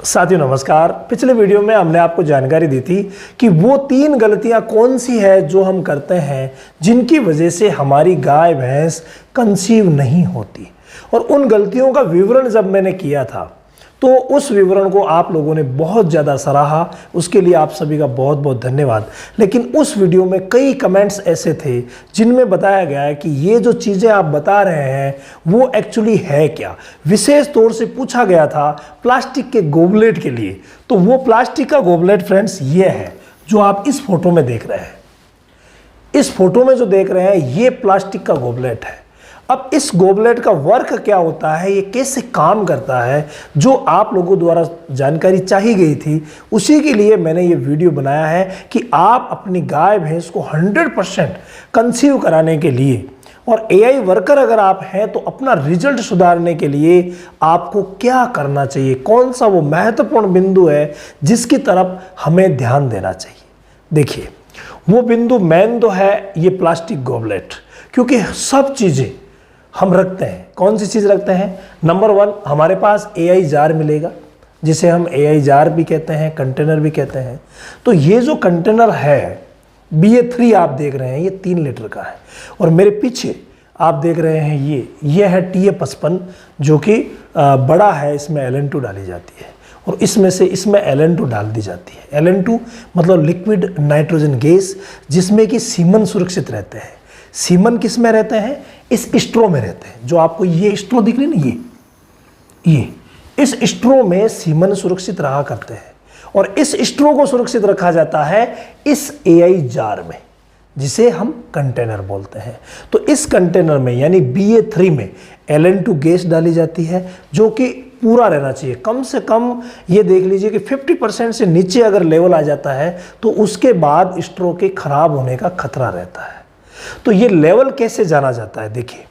साथियों नमस्कार। पिछले वीडियो में हमने आपको जानकारी दी थी कि वो 3 गलतियां कौन सी है जो हम करते हैं जिनकी वजह से हमारी गाय भैंस कंसीव नहीं होती। और उन गलतियों का विवरण जब मैंने किया था तो उस विवरण को आप लोगों ने बहुत ज़्यादा सराहा, उसके लिए आप सभी का बहुत बहुत धन्यवाद। लेकिन उस वीडियो में कई कमेंट्स ऐसे थे जिनमें बताया गया है कि ये जो चीज़ें आप बता रहे हैं वो एक्चुअली है क्या। विशेष तौर से पूछा गया था प्लास्टिक के गोबलेट के लिए। तो वो प्लास्टिक का गोबलेट फ्रेंड्स ये है जो आप इस फोटो में देख रहे हैं। इस फोटो में जो देख रहे हैं ये प्लास्टिक का गोबलेट है। अब इस गोबलेट का वर्क क्या होता है, ये कैसे काम करता है, जो आप लोगों द्वारा जानकारी चाहिए गई थी, उसी के लिए मैंने ये वीडियो बनाया है कि आप अपनी गाय भैंस को 100% कंसीव कराने के लिए और एआई वर्कर अगर आप हैं तो अपना रिजल्ट सुधारने के लिए आपको क्या करना चाहिए, कौन सा वो महत्वपूर्ण बिंदु है जिसकी तरफ हमें ध्यान देना चाहिए। देखिए वो बिंदु मेन तो है ये प्लास्टिक गोबलेट, क्योंकि सब चीज़ें हम रखते हैं। कौन सी चीज़ रखते हैं? नंबर 1 हमारे पास एआई जार मिलेगा, जिसे हम एआई जार भी कहते हैं, कंटेनर भी कहते हैं। तो ये जो कंटेनर है BA3 आप देख रहे हैं ये 3 लीटर का है। और मेरे पीछे आप देख रहे हैं ये है TA55 जो कि बड़ा है, इसमें LN2 डाली जाती है और इसमें LN2 डाल दी जाती है। LN2 मतलब लिक्विड नाइट्रोजन गैस, जिसमें कि सीमन सुरक्षित रहते हैं। सीमन किस में रहते हैं? इस स्ट्रो में रहते हैं। जो आपको ये स्ट्रो दिख रही है ना, ये इस स्ट्रो में सीमन सुरक्षित रहा करते हैं और इस स्ट्रो को सुरक्षित रखा जाता है इस एआई जार में, जिसे हम कंटेनर बोलते हैं। तो इस कंटेनर में यानी BA3 में LN2 गैस डाली जाती है जो कि पूरा रहना चाहिए। कम से कम ये देख लीजिए कि 50% से नीचे अगर लेवल आ जाता है तो उसके बाद स्ट्रो के खराब होने का खतरा रहता है। तो ये लेवल कैसे जाना जाता है? देखिए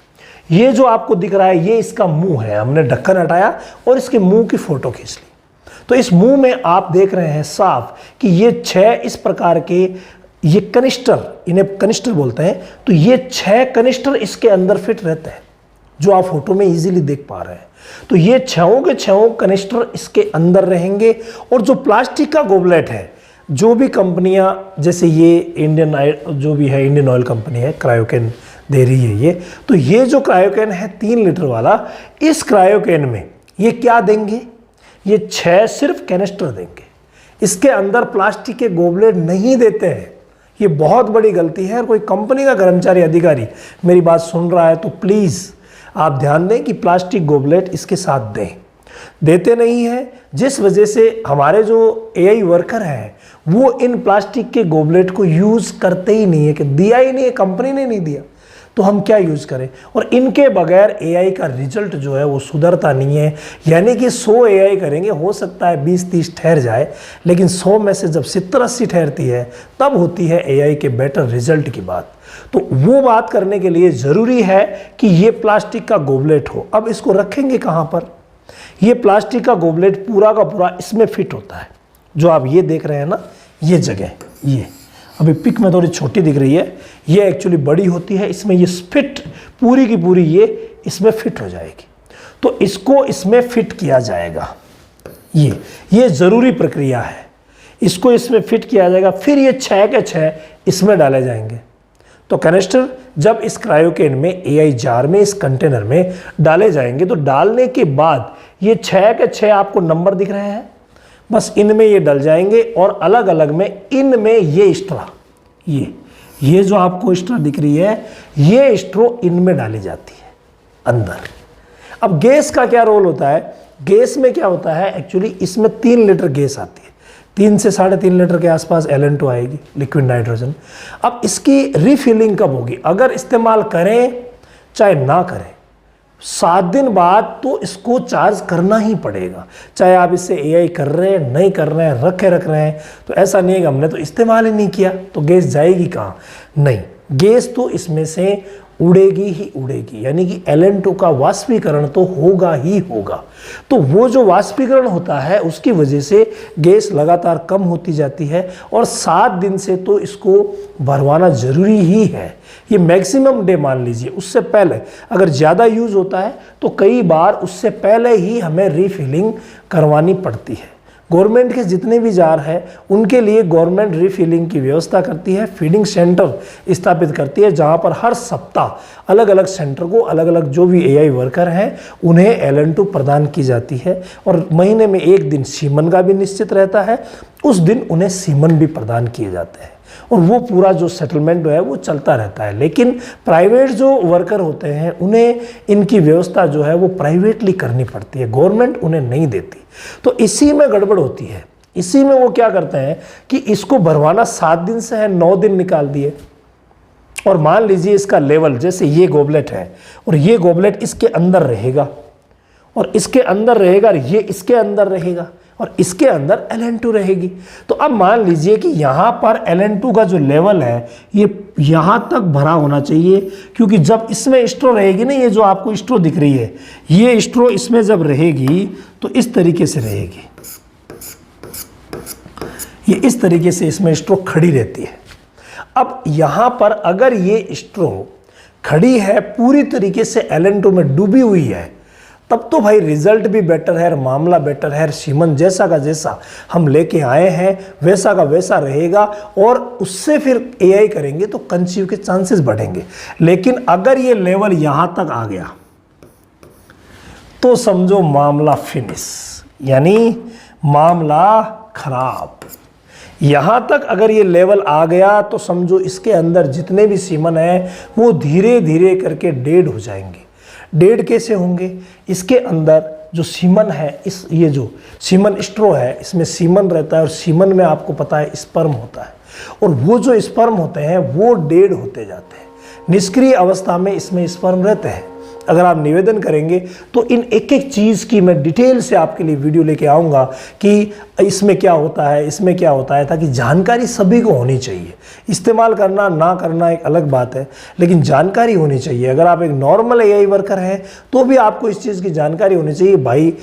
ये जो आपको दिख रहा है ये इसका मुंह है। हमने ढक्कन हटाया और इसके मुंह की फोटो खींच ली। तो इस मुंह में आप देख रहे हैं साफ कि ये 6 इस प्रकार के ये कनिस्टर, इन्हें कनिस्टर बोलते हैं। तो ये 6 कनिस्टर इसके अंदर फिट रहते हैं जो आप फोटो में इजीली देख पा रहे हैं। तो ये 6 के 6 कनिस्टर इसके अंदर रहेंगे। और जो प्लास्टिक का गोबलेट है, जो भी कंपनियां जैसे ये इंडियन ऑयल कंपनी है, क्रायोकेन दे रही है ये। तो ये जो क्रायोकेन है 3 लीटर वाला, इस क्रायोकेन में ये क्या देंगे? ये 6 सिर्फ कैनिस्टर देंगे। इसके अंदर प्लास्टिक के गोबलेट नहीं देते हैं। ये बहुत बड़ी गलती है। और कोई कंपनी का कर्मचारी अधिकारी मेरी बात सुन रहा है तो प्लीज़ आप ध्यान दें कि प्लास्टिक गोबलेट इसके साथ देते नहीं है, जिस वजह से हमारे जो एआई वर्कर हैं वो इन प्लास्टिक के गोबलेट को यूज़ करते ही नहीं है, कि दिया ही नहीं है, कंपनी ने नहीं दिया तो हम क्या यूज़ करें। और इनके बगैर एआई का रिजल्ट जो है वो सुधरता नहीं है। यानी कि 100 एआई करेंगे, हो सकता है 20-30 ठहर जाए, लेकिन 100 में से जब 70-80 ठहरती है तब होती है एआई के बेटर रिजल्ट की बात। तो वो बात करने के लिए ज़रूरी है कि ये प्लास्टिक का गोबलेट हो। अब इसको रखेंगे कहाँ पर? ये प्लास्टिक का गोबलेट पूरा का पूरा इसमें फिट होता है। जो आप ये देख रहे हैं ना, ये जगह, ये अभी पिक में थोड़ी छोटी दिख रही है, ये एक्चुअली बड़ी होती है। इसमें ये फिट पूरी की पूरी ये इसमें फिट हो जाएगी। तो इसको इसमें फिट किया जाएगा। ये ज़रूरी प्रक्रिया है। इसको इसमें फिट किया जाएगा, फिर ये 6 के 6 इसमें डाले जाएंगे। तो कैनिस्टर जब इस क्रायोकेन में, एआई जार में, इस कंटेनर में डाले जाएंगे तो डालने के बाद ये 6 के 6 आपको नंबर दिख रहे हैं, बस इनमें ये डल जाएंगे। और अलग अलग में इनमें ये स्ट्रा, ये जो आपको स्ट्रा दिख रही है, ये स्ट्रो इनमें डाली जाती है अंदर। अब गैस का क्या रोल होता है? गैस में क्या होता है एक्चुअली, इसमें 3 लीटर गैस आती है। 3 से 3.5 लीटर के आसपास LN2 आएगी, लिक्विड नाइट्रोजन। अब इसकी रिफिलिंग कब होगी? अगर इस्तेमाल करें चाहे ना करें, 7 दिन बाद तो इसको चार्ज करना ही पड़ेगा। चाहे आप इससे एआई कर रहे हैं, नहीं कर रहे हैं, रख रहे हैं, तो ऐसा नहीं है कि हमने तो इस्तेमाल ही नहीं किया तो गैस जाएगी कहाँ? नहीं, गैस तो इसमें से उड़ेगी ही उड़ेगी। यानी कि LN2 का वाष्पीकरण तो होगा ही होगा। तो वो जो वाष्पीकरण होता है उसकी वजह से गैस लगातार कम होती जाती है और 7 दिन से तो इसको भरवाना ज़रूरी ही है। ये मैक्सिमम डे मान लीजिए। उससे पहले अगर ज़्यादा यूज़ होता है तो कई बार उससे पहले ही हमें रिफिलिंग करवानी पड़ती है। गवर्नमेंट के जितने भी जार हैं उनके लिए गवर्नमेंट रिफिलिंग की व्यवस्था करती है, फीडिंग सेंटर स्थापित करती है, जहां पर हर सप्ताह अलग अलग सेंटर को अलग अलग जो भी एआई वर्कर हैं उन्हें LN2 प्रदान की जाती है। और महीने में एक दिन सीमन का भी निश्चित रहता है, उस दिन उन्हें सीमन भी प्रदान किए जाते हैं और वो पूरा जो सेटलमेंट है वो चलता रहता है। लेकिन प्राइवेट जो वर्कर होते हैं उन्हें इनकी व्यवस्था जो है वो प्राइवेटली करनी पड़ती है, गवर्नमेंट उन्हें नहीं देती। तो इसी में गड़बड़ होती है। इसी में वो क्या करते हैं कि इसको भरवाना 7 दिन से है, 9 दिन निकाल दिए। और मान लीजिए इसका लेवल, जैसे ये गोबलेट है और ये गोबलेट इसके अंदर रहेगा और इसके अंदर रहेगा, ये इसके अंदर रहेगा और इसके अंदर LN2 रहेगी। तो अब मान लीजिए कि यहाँ पर LN2 का जो लेवल है ये यहाँ तक भरा होना चाहिए, क्योंकि जब इसमें स्ट्रो रहेगी ना, ये जो आपको स्ट्रो दिख रही है, ये स्ट्रो इसमें जब रहेगी तो इस तरीके से रहेगी, ये इस तरीके से इसमें स्ट्रो खड़ी रहती है। अब यहाँ पर अगर ये स्ट्रो खड़ी है, पूरी तरीके से LN2 में डूबी हुई है, तब तो भाई रिजल्ट भी बेटर है, मामला बेटर है, सीमन जैसा का जैसा हम लेके आए हैं वैसा का वैसा रहेगा और उससे फिर एआई करेंगे तो कंसीव के चांसेस बढ़ेंगे। लेकिन अगर ये लेवल यहां तक आ गया तो समझो मामला फिनिश, यानी मामला खराब। यहां तक अगर ये लेवल आ गया तो समझो इसके अंदर जितने भी सीमन है वो धीरे धीरे करके डेड हो जाएंगे। डेड कैसे होंगे? इसके अंदर जो सीमन है, इस ये जो सीमन स्ट्रो है इसमें सीमन रहता है और सीमन में आपको पता है स्पर्म होता है और वो जो स्पर्म होते हैं वो डेड होते जाते हैं। निष्क्रिय अवस्था में इसमें स्पर्म रहते हैं। अगर आप निवेदन करेंगे तो इन एक एक चीज़ की मैं डिटेल से आपके लिए वीडियो लेके आऊँगा कि इसमें क्या होता है, इसमें क्या होता है, ताकि जानकारी सभी को होनी चाहिए। इस्तेमाल करना ना करना एक अलग बात है, लेकिन जानकारी होनी चाहिए। अगर आप एक नॉर्मल एआई वर्कर हैं तो भी आपको इस चीज़ की जानकारी होनी चाहिए। भाई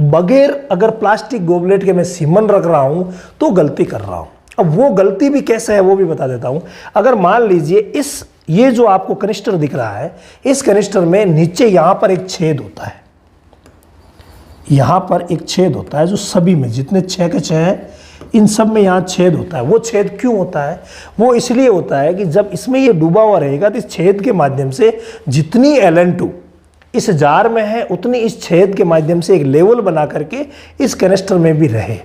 बगैर अगर प्लास्टिक गोबलेट के मैं सीमन रख रहा हूँ तो गलती कर रहा हूँ। अब वो गलती भी कैसे है वो भी बता देता हूँ। अगर मान लीजिए ये जो आपको कनिस्टर दिख रहा है, इस कनिस्टर में नीचे यहां पर एक छेद होता है, यहां पर एक छेद होता है, जो सभी में जितने 6 के 6 है इन सब में यहां छेद होता है। वो छेद क्यों होता है? वो इसलिए होता है कि जब इसमें ये डूबा हुआ रहेगा तो इस छेद के माध्यम से जितनी LN2 इस जार में है उतनी इस छेद के माध्यम से एक लेवल बना करके इस कनिस्टर में भी रहे।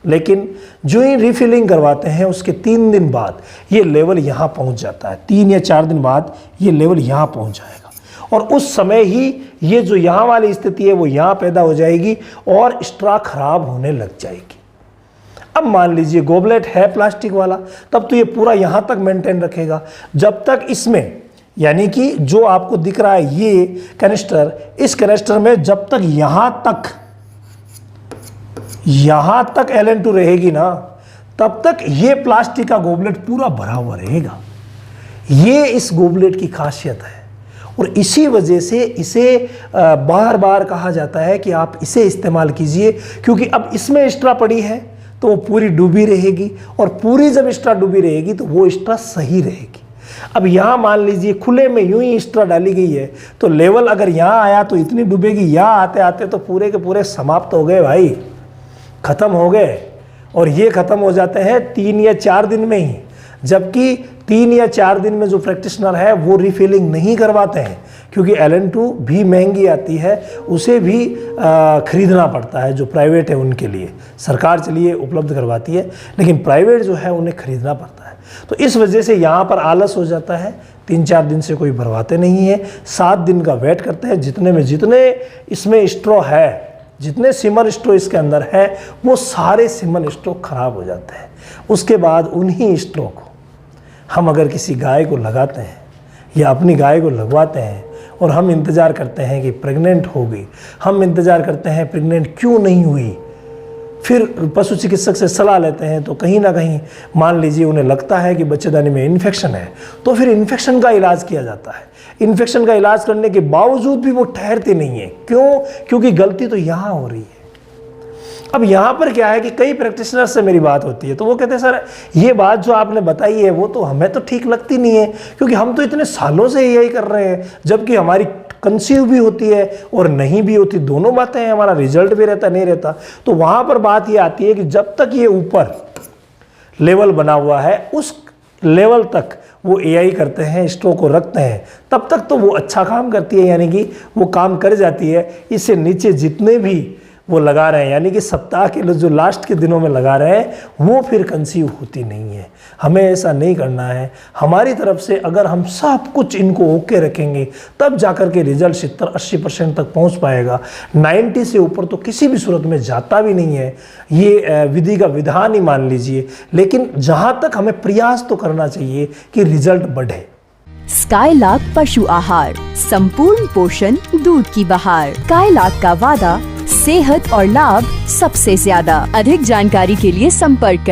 लेकिन जो ही रिफिलिंग करवाते हैं उसके 3 दिन बाद ये लेवल यहाँ पहुँच जाता है, 3 या 4 दिन बाद ये लेवल यहाँ पहुँच जाएगा और उस समय ही ये जो यहाँ वाली स्थिति है वो यहाँ पैदा हो जाएगी और स्ट्रा खराब होने लग जाएगी। अब मान लीजिए गोबलेट है प्लास्टिक वाला, तब तो ये पूरा यहाँ तक मेंटेन रखेगा जब तक इसमें, यानी कि जो आपको दिख रहा है ये कनिस्टर, इस कनिस्टर में जब तक यहां तक LN2 रहेगी ना, तब तक ये प्लास्टिक का गोबलेट पूरा भरा हुआ रहेगा। ये इस गोबलेट की खासियत है और इसी वजह से इसे बार बार कहा जाता है कि आप इसे इस्तेमाल कीजिए, क्योंकि अब इसमें एक्स्ट्रा पड़ी है तो वो पूरी डूबी रहेगी और पूरी जब एक्स्ट्रा डूबी रहेगी तो वो एक्स्ट्रा सही रहेगी। अब यहाँ मान लीजिए खुले में यूं ही एक्स्ट्रा डाली गई है तो लेवल अगर यहाँ आया तो इतनी डूबेगी, यहाँ आते आते तो पूरे के पूरे समाप्त हो गए भाई, ख़त्म हो गए। और ये ख़त्म हो जाते हैं 3 या 4 दिन में ही, जबकि 3 या 4 दिन में जो प्रैक्टिशनर है वो रिफिलिंग नहीं करवाते हैं, क्योंकि LN2 भी महंगी आती है, उसे भी ख़रीदना पड़ता है। जो प्राइवेट है उनके लिए सरकार चलिए उपलब्ध करवाती है, लेकिन प्राइवेट जो है उन्हें ख़रीदना पड़ता है। तो इस वजह से यहाँ पर आलस हो जाता है, 3-4 दिन से कोई भरवाते नहीं है, 7 दिन का वेट करते हैं। जितने इसमें स्ट्रो है, जितने सीमन स्ट्रो इसके अंदर है वो सारे सीमन स्ट्रो खराब हो जाते हैं। उसके बाद उन्हीं स्ट्रो को हम अगर किसी गाय को लगाते हैं या अपनी गाय को लगवाते हैं और हम इंतज़ार करते हैं कि प्रेग्नेंट हो गई, हम इंतज़ार करते हैं प्रेग्नेंट क्यों नहीं हुई, फिर पशु चिकित्सक से सलाह लेते हैं तो कहीं ना कहीं मान लीजिए उन्हें लगता है कि बच्चेदानी में इन्फेक्शन है, तो फिर इन्फेक्शन का इलाज किया जाता है। इन्फेक्शन का इलाज करने के बावजूद भी वो ठहरते नहीं है। क्यों? क्योंकि गलती तो यहाँ हो रही है। अब यहाँ पर क्या है कि कई प्रैक्टिशनर से मेरी बात होती है तो वो कहते हैं सर ये बात जो आपने बताई है वो तो हमें तो ठीक लगती नहीं है, क्योंकि हम तो इतने सालों से यही कर रहे हैं, जबकि हमारी कंसीव भी होती है और नहीं भी होती, दोनों बातें हैं, हमारा रिजल्ट भी रहता नहीं रहता। तो वहाँ पर बात ये आती है कि जब तक ये ऊपर लेवल बना हुआ है उस लेवल तक वो एआई करते हैं, स्टॉक को रखते हैं, तब तक तो वो अच्छा काम करती है, यानी कि वो काम कर जाती है। इससे नीचे जितने भी वो लगा रहे हैं, यानी कि सप्ताह के जो लास्ट के दिनों में लगा रहे हैं, वो फिर कंसीव होती नहीं है। हमें ऐसा नहीं करना है। हमारी तरफ से अगर हम सब कुछ इनको ओके रखेंगे तब जाकर के रिजल्ट 70-80% तक पहुंच पाएगा। 90 से ऊपर तो किसी भी सूरत में जाता भी नहीं है, ये विधि का विधान ही मान लीजिए। लेकिन जहाँ तक हमें प्रयास तो करना चाहिए कि रिजल्ट बढ़े। स्काईलार्क पशु आहार, संपूर्ण पोषण, दूध की बहार। स्काईलार्क का वादा, सेहत और लाभ सबसे ज्यादा। अधिक जानकारी के लिए संपर्क करें।